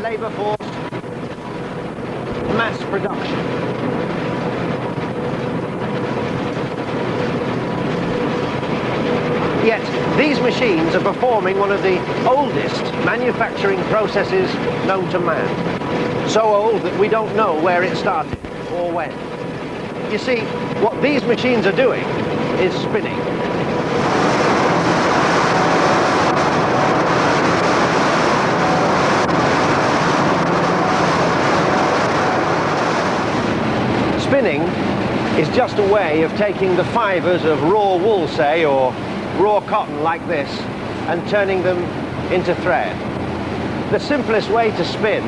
labour force, mass production. Yet these machines are performing one of the oldest manufacturing processes known to man. So old that we don't know where it started or when. You see, what these machines are doing is spinning. Spinning is just a way of taking the fibres of raw wool, say, or raw cotton like this, and turning them into thread. The simplest way to spin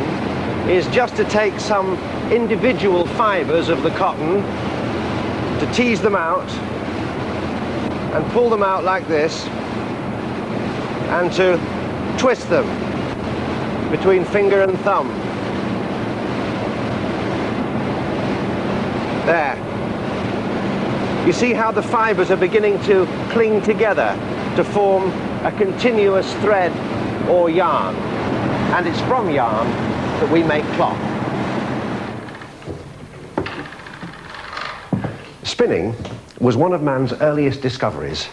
is just to take some individual fibres of the cotton, to tease them out, and pull them out like this, and to twist them between finger and thumb. There. You see how the fibres are beginning to cling together to form a continuous thread or yarn. And it's from yarn that we make cloth. Spinning was one of man's earliest discoveries,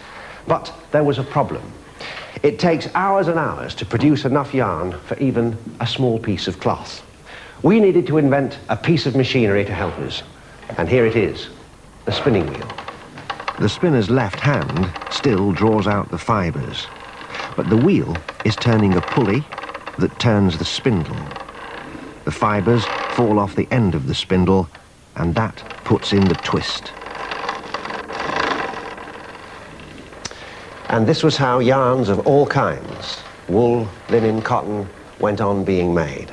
but there was a problem. It takes hours and hours to produce enough yarn for even a small piece of cloth. We needed to invent a piece of machinery to help us. And here it is, the spinning wheel. The spinner's left hand still draws out the fibres, but the wheel is turning a pulley that turns the spindle. The fibres fall off the end of the spindle, and that puts in the twist. And this was how yarns of all kinds, wool, linen, cotton, went on being made.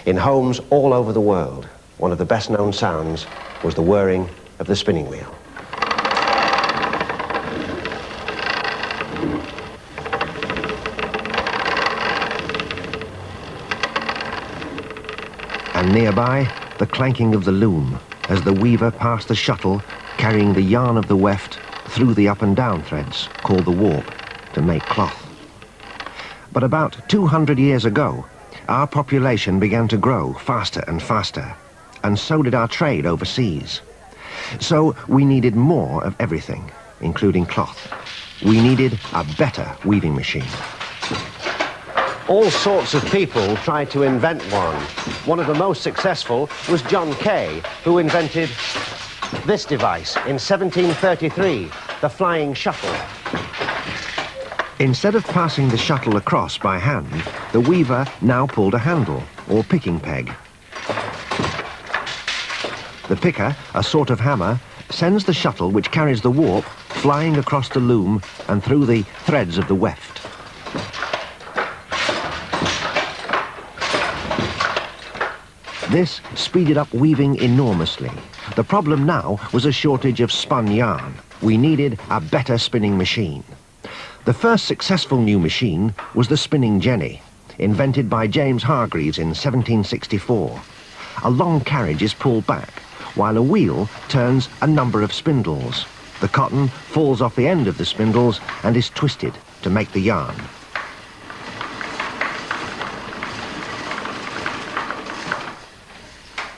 In homes all over the world, one of the best known sounds was the whirring of the spinning wheel. And nearby, the clanking of the loom as the weaver passed the shuttle carrying the yarn of the weft through the up and down threads called the warp to make cloth. But about 200 years ago, our population began to grow faster and faster, and so did our trade overseas. So we needed more of everything, including cloth. We needed a better weaving machine. All sorts of people tried to invent one. One of the most successful was John Kay, who invented this device in 1733, the flying shuttle. Instead of passing the shuttle across by hand, the weaver now pulled a handle, or picking peg. The picker, a sort of hammer, sends the shuttle which carries the warp flying across the loom and through the threads of the weft. This speeded up weaving enormously. The problem now was a shortage of spun yarn. We needed a better spinning machine. The first successful new machine was the spinning jenny, invented by James Hargreaves in 1764. A long carriage is pulled back, while a wheel turns a number of spindles. The cotton falls off the end of the spindles and is twisted to make the yarn.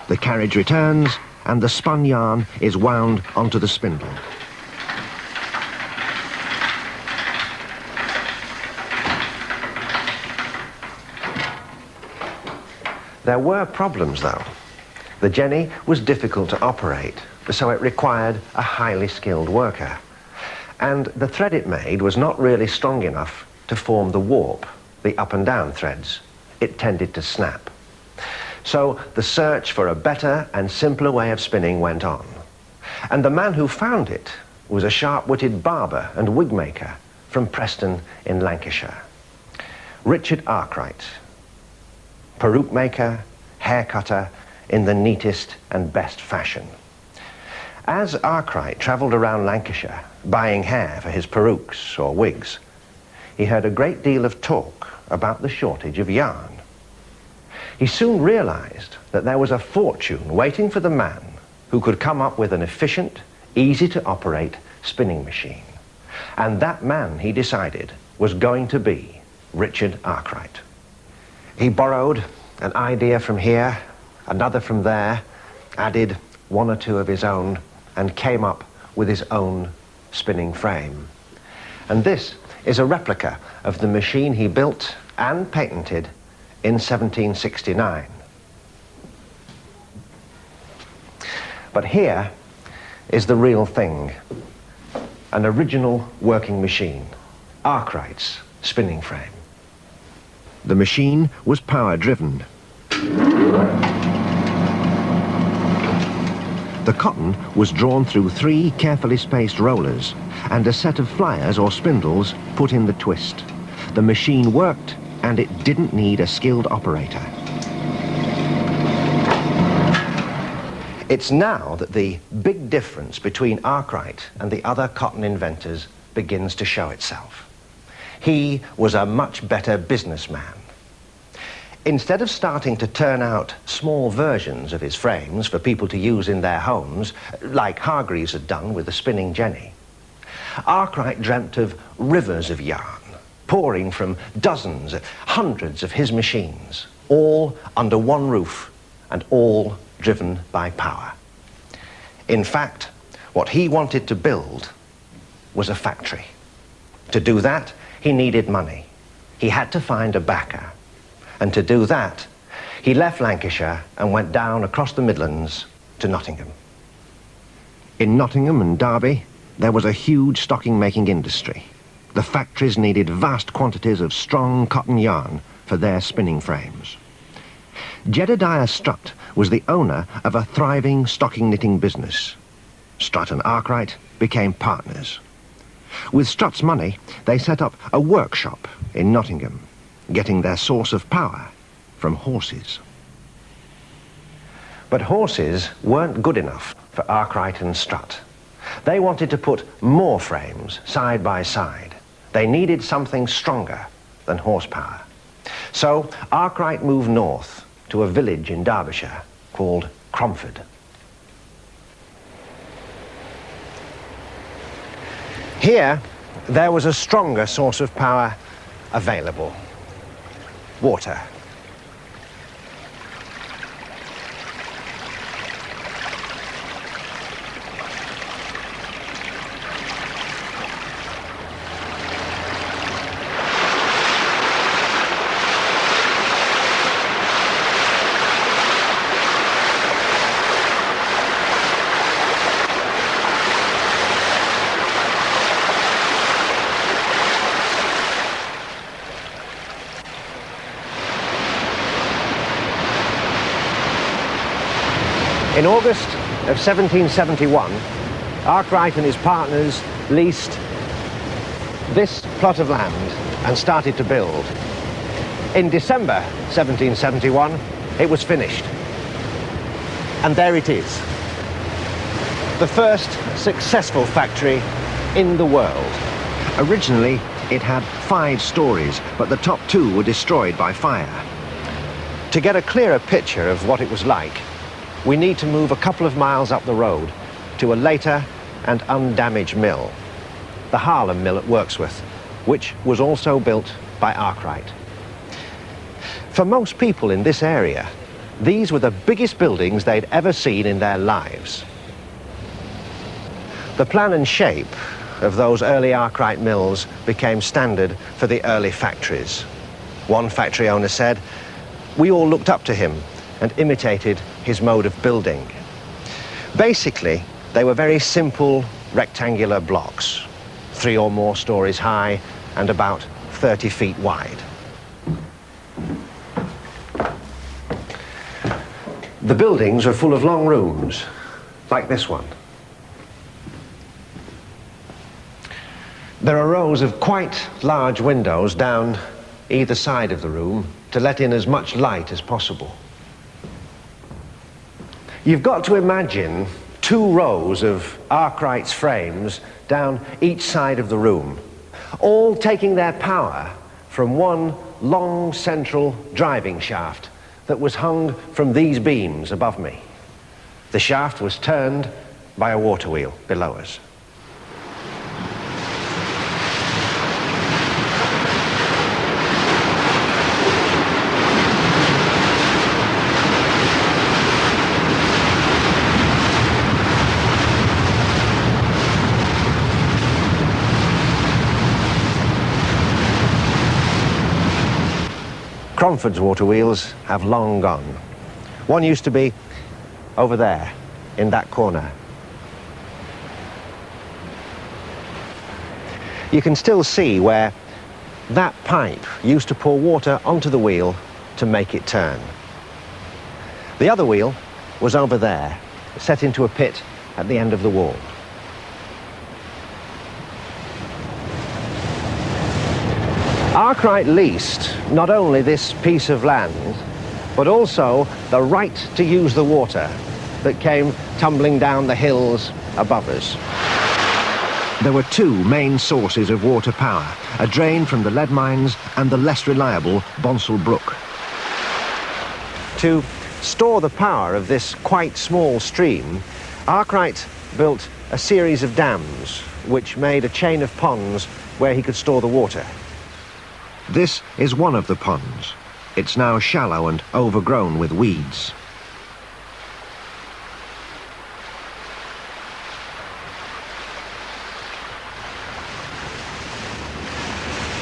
The carriage returns, and the spun yarn is wound onto the spindle. There were problems, though. The jenny was difficult to operate, so it required a highly skilled worker. And the thread it made was not really strong enough to form the warp, the up and down threads. It tended to snap. So the search for a better and simpler way of spinning went on. And the man who found it was a sharp-witted barber and wig maker from Preston in Lancashire. Richard Arkwright, peruke maker, hair cutter, in the neatest and best fashion. As Arkwright travelled around Lancashire buying hair for his perukes or wigs, he heard a great deal of talk about the shortage of yarn. He soon realised that there was a fortune waiting for the man who could come up with an efficient, easy-to-operate spinning machine. And that man, he decided, was going to be Richard Arkwright. He borrowed An idea from here, another from there, added one or two of his own, and came up with his own spinning frame. And this is a replica of the machine he built and patented in 1769. But here is the real thing, an original working machine, Arkwright's spinning frame. The machine was power-driven. The cotton was drawn through 3 carefully spaced rollers and a set of flyers or spindles put in the twist. The machine worked, and it didn't need a skilled operator. It's now that the big difference between Arkwright and the other cotton inventors begins to show itself. He was a much better businessman. Instead of starting to turn out small versions of his frames for people to use in their homes, like Hargreaves had done with the spinning jenny, Arkwright dreamt of rivers of yarn, pouring from dozens, hundreds of his machines, all under one roof and all driven by power. In fact, what he wanted to build was a factory. To do that, he needed money. He had to find a backer. And to do that, he left Lancashire and went down across the Midlands to Nottingham. In Nottingham and Derby, there was a huge stocking-making industry. The factories needed vast quantities of strong cotton yarn for their spinning frames. Jedediah Strutt was the owner of a thriving stocking knitting business. Strutt and Arkwright became partners. With Strutt's money, they set up a workshop in Nottingham, getting their source of power from horses. But horses weren't good enough for Arkwright and Strutt. They wanted to put more frames side by side. They needed something stronger than horsepower. So Arkwright moved north to a village in Derbyshire called Cromford. Here, there was a stronger source of power available: water. In August of 1771, Arkwright and his partners leased this plot of land and started to build. In December 1771, it was finished. And there it is, the first successful factory in the world. Originally, it had 5 stories, but the top 2 were destroyed by fire. To get a clearer picture of what it was like, we need to move a couple of miles up the road to a later and undamaged mill, the Harlem Mill at Wirksworth, which was also built by Arkwright. For most people in this area, these were the biggest buildings they'd ever seen in their lives. The plan and shape of those early Arkwright mills became standard for the early factories. One factory owner said, "We all looked up to him and imitated his mode of building." Basically, they were very simple rectangular blocks, 3 or more stories high and about 30 feet wide. The buildings were full of long rooms, like this one. There are rows of quite large windows down either side of the room to let in as much light as possible. You've got to imagine 2 rows of Arkwright's frames down each side of the room, all taking their power from one long central driving shaft that was hung from these beams above me. The shaft was turned by a water wheel below us. Cromford's water wheels have long gone. One used to be over there, in that corner. You can still see where that pipe used to pour water onto the wheel to make it turn. The other wheel was over there, set into a pit at the end of the wall. Arkwright leased not only this piece of land, but also the right to use the water that came tumbling down the hills above us. There were two main sources of water power, a drain from the lead mines and the less reliable Bonsall Brook. To store the power of this quite small stream, Arkwright built a series of dams which made a chain of ponds where he could store the water. This is one of the ponds. It's now shallow and overgrown with weeds.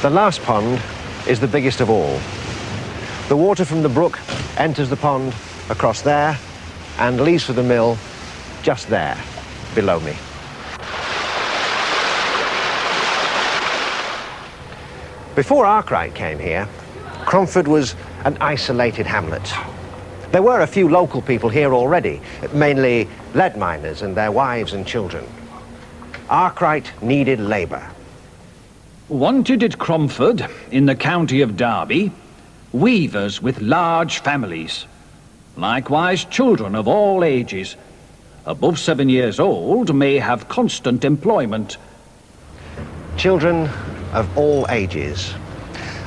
The last pond is the biggest of all. The water from the brook enters the pond across there and leaves for the mill just there, below me. Before Arkwright came here, Cromford was an isolated hamlet. There were a few local people here already, mainly lead miners and their wives and children. Arkwright needed labour. Wanted at Cromford, in the county of Derby, weavers with large families. Likewise, children of all ages. Above 7 years old may have constant employment. Children of all ages.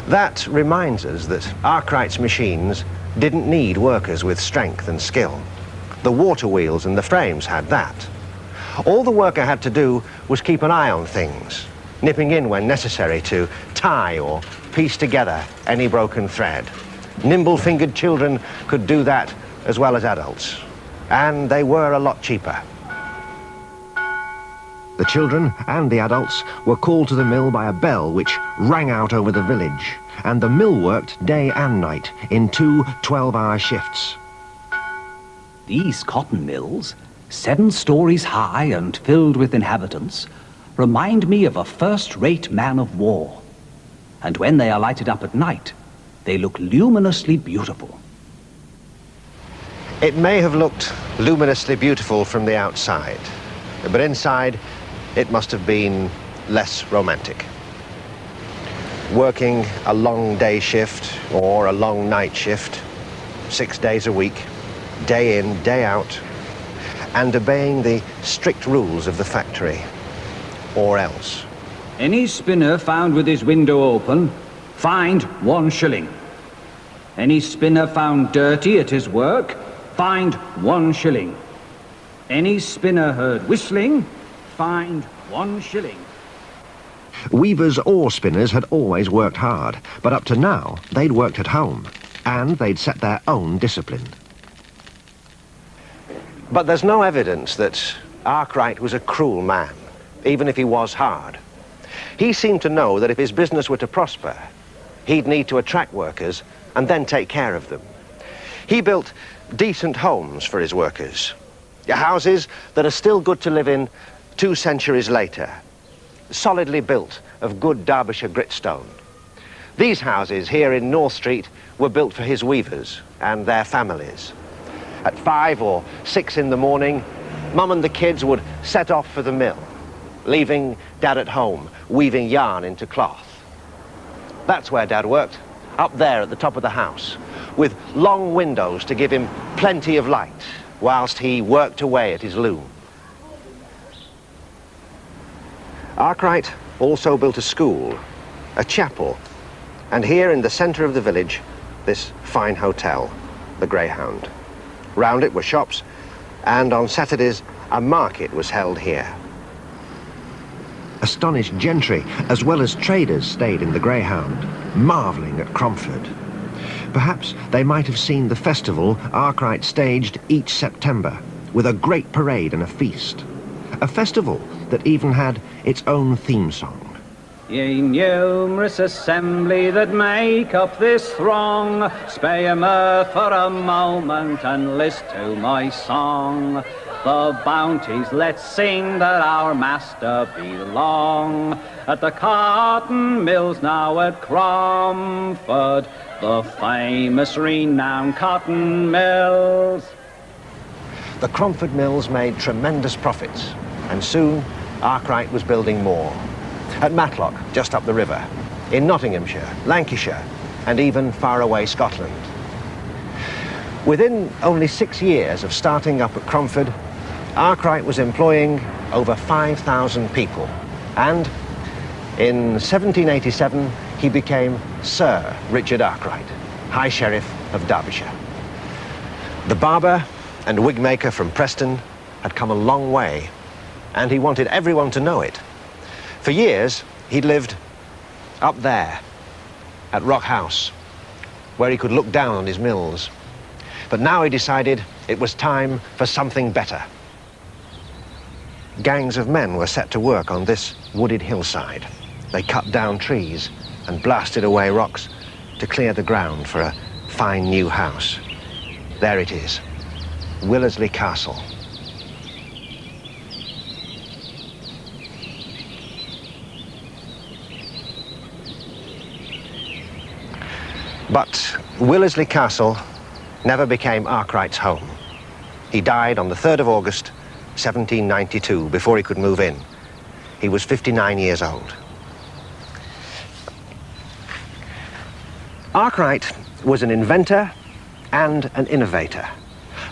That reminds us that Arkwright's machines didn't need workers with strength and skill. The water wheels and the frames had that. All the worker had to do was keep an eye on things, nipping in when necessary to tie or piece together any broken thread. Nimble-fingered children could do that as well as adults, and they were a lot cheaper. The children and the adults were called to the mill by a bell which rang out over the village, and the mill worked day and night in 2 12-hour shifts. These cotton mills, 7 stories high and filled with inhabitants, remind me of a first-rate man of war. And when they are lighted up at night, they look luminously beautiful. It may have looked luminously beautiful from the outside, but inside it must have been less romantic. Working a long day shift or a long night shift, 6 days a week, day in, day out, and obeying the strict rules of the factory, or else. Any spinner found with his window open, fined 1 shilling. Any spinner found dirty at his work, fined 1 shilling. Any spinner heard whistling, fined 1 shilling. Weavers or spinners had always worked hard, but up to now they'd worked at home, and they'd set their own discipline. But there's no evidence that Arkwright was a cruel man, even if he was hard. He seemed to know that if his business were to prosper, he'd need to attract workers and then take care of them. He built decent homes for his workers, houses that are still good to live in 2 centuries later, solidly built of good Derbyshire gritstone. These houses here in North Street were built for his weavers and their families. At 5 or 6 in the morning, Mum and the kids would set off for the mill, leaving Dad at home, weaving yarn into cloth. That's where Dad worked, up there at the top of the house, with long windows to give him plenty of light, whilst he worked away at his loom. Arkwright also built a school, a chapel, and here in the centre of the village, this fine hotel, the Greyhound. Round it were shops, and on Saturdays, a market was held here. Astonished gentry, as well as traders, stayed in the Greyhound, marvelling at Cromford. Perhaps they might have seen the festival Arkwright staged each September, with a great parade and a feast. A festival that even had its own theme song. Ye numerous assembly that make up this throng, spare mirth for a moment and list to my song. The bounties let's sing that our master belong. At the cotton mills now at Cromford, the famous renowned cotton mills. The Cromford mills made tremendous profits, and soon Arkwright was building more. At Matlock, just up the river, in Nottinghamshire, Lancashire, and even far away Scotland. Within only 6 years of starting up at Cromford, Arkwright was employing over 5,000 people, and in 1787 he became Sir Richard Arkwright, High Sheriff of Derbyshire. The barber and wig maker from Preston had come a long way, and he wanted everyone to know it. For years, he'd lived up there at Rock House, where he could look down on his mills. But now he decided it was time for something better. Gangs of men were set to work on this wooded hillside. They cut down trees and blasted away rocks to clear the ground for a fine new house. There it is, Willersley Castle. But Willersley Castle never became Arkwright's home. He died on the 3rd of August, 1792, before he could move in. He was 59 years old. Arkwright was an inventor and an innovator,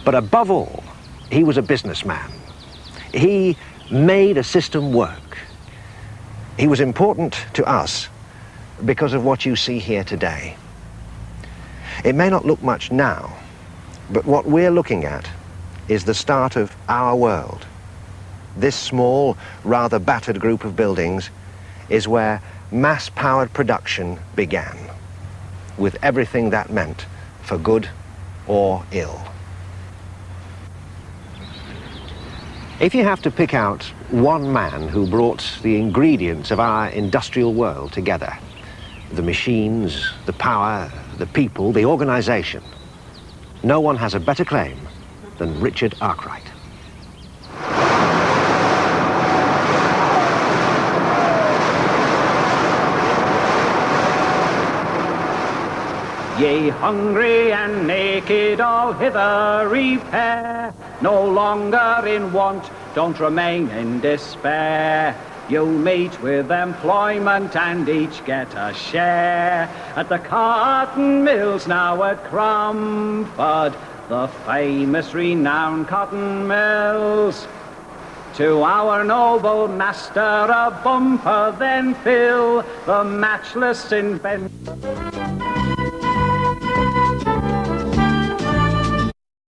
but above all, he was a businessman. He made a system work. He was important to us because of what you see here today. It may not look much now, but what we're looking at is the start of our world. This small, rather battered group of buildings is where mass-powered production began, with everything that meant for good or ill. If you have to pick out one man who brought the ingredients of our industrial world together, the machines, the power, the people, the organization, no one has a better claim than Richard Arkwright. Ye hungry and naked, all hither repair. No longer in want, don't remain in despair. You'll meet with employment and each get a share. At the cotton mills now at Cromford, the famous renowned cotton mills. To our noble master a bumper then fill, the matchless inventor.